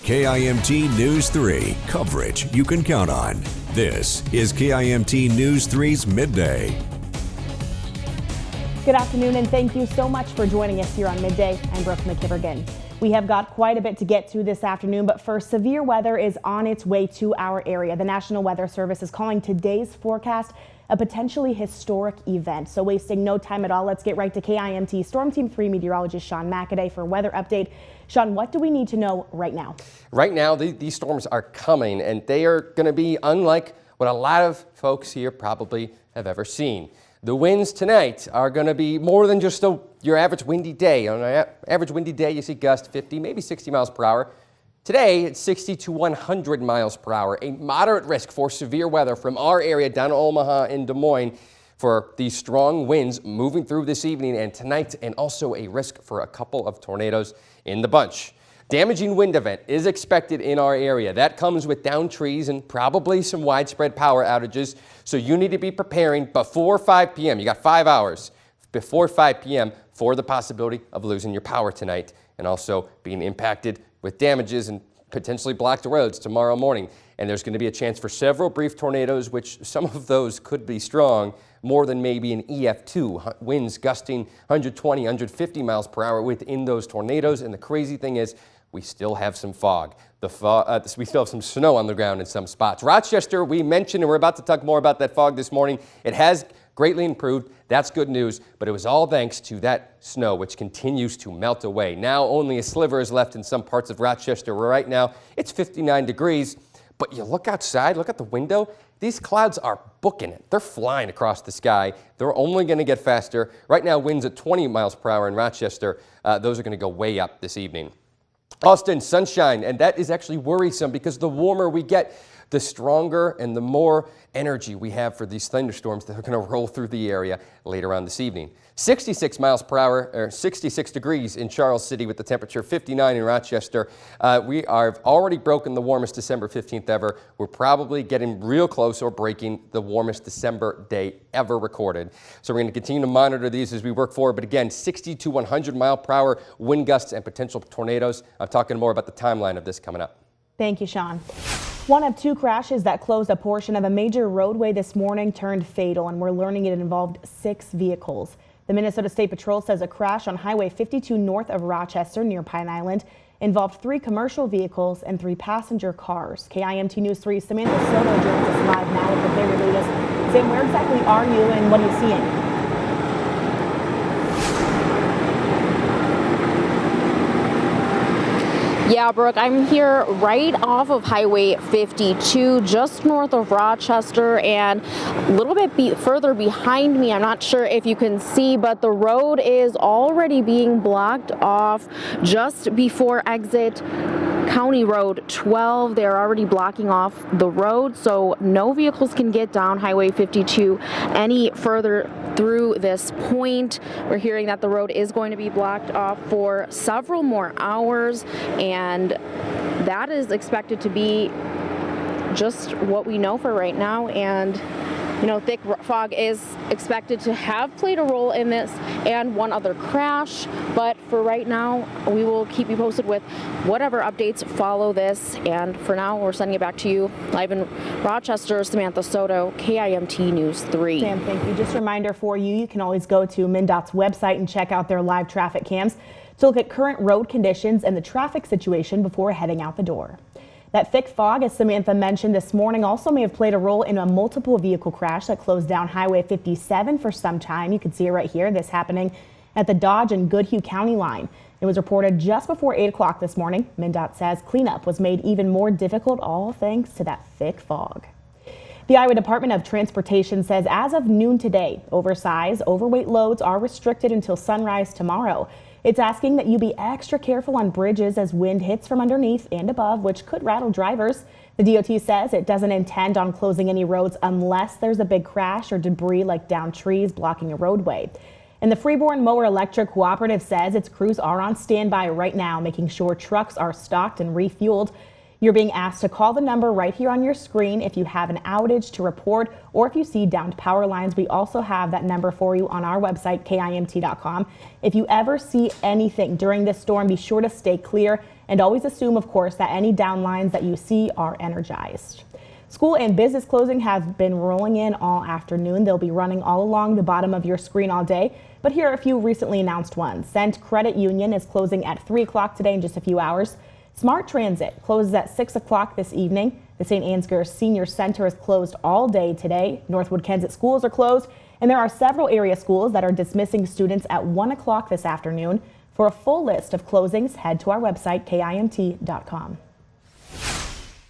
KIMT News 3, coverage you can count on. This is KIMT News 3's Midday. Good afternoon and thank you so much for joining us here on Midday. I'm Brooke McKibbergan. We have got quite a bit to get to this afternoon, but first, severe weather is on its way to our area. The National Weather Service is calling today's forecast a potentially historic event. So wasting no time at all, let's get right to KIMT Storm Team 3 meteorologist Sean McAday for weather update. Sean, what do we need to know right now? Right now, these storms are coming, and they are going to be unlike what a lot of folks here probably have ever seen. The winds tonight are going to be more than just your average windy day. On an average windy day, you see gusts 50, maybe 60 miles per hour. Today, it's 60 to 100 miles per hour, a moderate risk for severe weather from our area down to Omaha and Des Moines for these strong winds moving through this evening and tonight, and also a risk for a couple of tornadoes in the bunch. Damaging wind event is expected in our area. That comes with downed trees and probably some widespread power outages, so you need to be preparing before 5 p.m. You got 5 hours before 5 p.m. for the possibility of losing your power tonight and also being impacted with damages and potentially blocked roads tomorrow morning. And there's going to be a chance for several brief tornadoes, which some of those could be strong, more than maybe an EF2, winds gusting 120, 150 miles per hour within those tornadoes. And the crazy thing is, we still have some fog. We still have some snow on the ground in some spots. Rochester, we mentioned, and we're about to talk more about that fog this morning. It has greatly improved. That's good news, but it was all thanks to that snow, which continues to melt away. Now only a sliver is left in some parts of Rochester. Right now, it's 59 degrees, but you look outside, look at the window, these clouds are booking it. They're flying across the sky. They're only going to get faster. Right now, winds at 20 miles per hour in Rochester. Those are going to go way up this evening. Austin, sunshine, and that is actually worrisome because the warmer we get, the stronger and the more energy we have for these thunderstorms that are going to roll through the area later on this evening. 66 miles per hour, or 66 degrees in Charles City with the temperature 59 in Rochester. We are already broken the warmest December 15th ever. We're probably getting real close or breaking the warmest December day ever recorded. So we're going to continue to monitor these as we work forward. But again, 60 to 100 mile per hour wind gusts and potential tornadoes. I'm talking more about the timeline of this coming up. Thank you, Sean. One of two crashes that closed a portion of a major roadway this morning turned fatal, and we're learning it involved 6 vehicles. The Minnesota State Patrol says a crash on Highway 52 north of Rochester near Pine Island involved 3 commercial vehicles and 3 passenger cars. KIMT News 3's Samantha Soto joins us live now with the very latest. Sam, where exactly are you and what are you seeing? Yeah, Brooke, I'm here right off of Highway 52, just north of Rochester, and a little bit further behind me. I'm not sure if you can see, but the road is already being blocked off just before exit County Road 12. They're already blocking off the road, so no vehicles can get down Highway 52 any further through this point. We're hearing that the road is going to be blocked off for several more hours, and that is expected to be just what we know for right now. And you know, thick fog is expected to have played a role in this and one other crash. But for right now, we will keep you posted with whatever updates follow this. And for now, we're sending it back to you live in Rochester. Samantha Soto, KIMT News 3. Sam, thank you. Just a reminder for you, you can always go to MnDOT's website and check out their live traffic cams to look at current road conditions and the traffic situation before heading out the door. That thick fog, as Samantha mentioned this morning, also may have played a role in a multiple vehicle crash that closed down Highway 57 for some time. You can see it right here. This happening at the Dodge and Goodhue County line. It was reported just before 8 o'clock this morning. MnDOT says cleanup was made even more difficult, all thanks to that thick fog. The Iowa Department of Transportation says as of noon today, oversized, overweight loads are restricted until sunrise tomorrow. It's asking that you be extra careful on bridges as wind hits from underneath and above, which could rattle drivers. The DOT says it doesn't intend on closing any roads unless there's a big crash or debris like downed trees blocking a roadway. And the Freeborn Mower Electric Cooperative says its crews are on standby right now, making sure trucks are stocked and refueled. You're being asked to call the number right here on your screen if you have an outage to report or if you see downed power lines. We also have that number for you on our website, KIMT.com. If you ever see anything during this storm, be sure to stay clear and always assume, of course, that any down lines that you see are energized. School and business closing have been rolling in all afternoon. They'll be running all along the bottom of your screen all day. But here are a few recently announced ones. Cent Credit Union is closing at 3 o'clock today in just a few hours. Smart Transit closes at 6 o'clock this evening. The St. Ansgar Senior Center is closed all day today. Northwood Kensett schools are closed, and there are several area schools that are dismissing students at 1 o'clock this afternoon. For a full list of closings, head to our website, KIMT.com.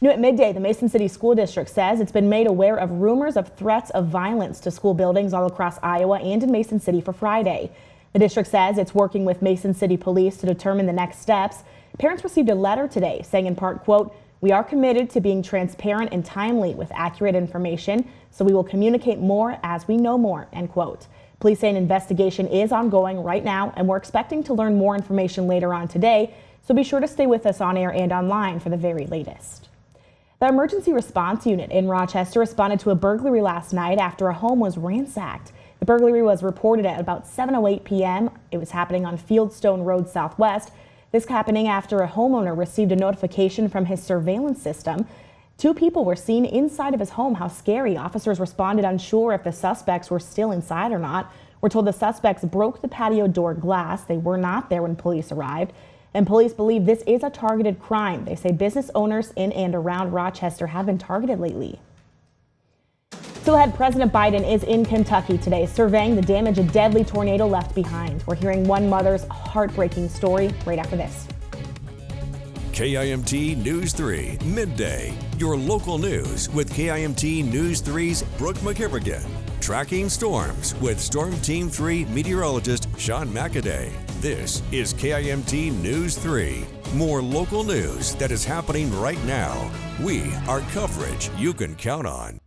New at midday, the Mason City School District says it's been made aware of rumors of threats of violence to school buildings all across Iowa and in Mason City for Friday. The district says it's working with Mason City Police to determine the next steps. Parents received a letter today saying in part, quote, "We are committed to being transparent and timely with accurate information, so we will communicate more as we know more," end quote. Police say an investigation is ongoing right now, and we're expecting to learn more information later on today, so be sure to stay with us on air and online for the very latest. The emergency response unit in Rochester responded to a burglary last night after a home was ransacked. The burglary was reported at about 7:08 p.m. It was happening on Fieldstone Road Southwest. This happening after a homeowner received a notification from his surveillance system. 2 people were seen inside of his home. How scary. Officers responded unsure if the suspects were still inside or not. We're told the suspects broke the patio door glass. They were not there when police arrived. And police believe this is a targeted crime. They say business owners in and around Rochester have been targeted lately. Still ahead, President Biden is in Kentucky today, surveying the damage a deadly tornado left behind. We're hearing one mother's heartbreaking story right after this. KIMT News 3 Midday, your local news with KIMT News 3's Brooke McKibbergan. Tracking storms with Storm Team 3 meteorologist Sean McAday. This is KIMT News 3. More local news that is happening right now. We are coverage you can count on.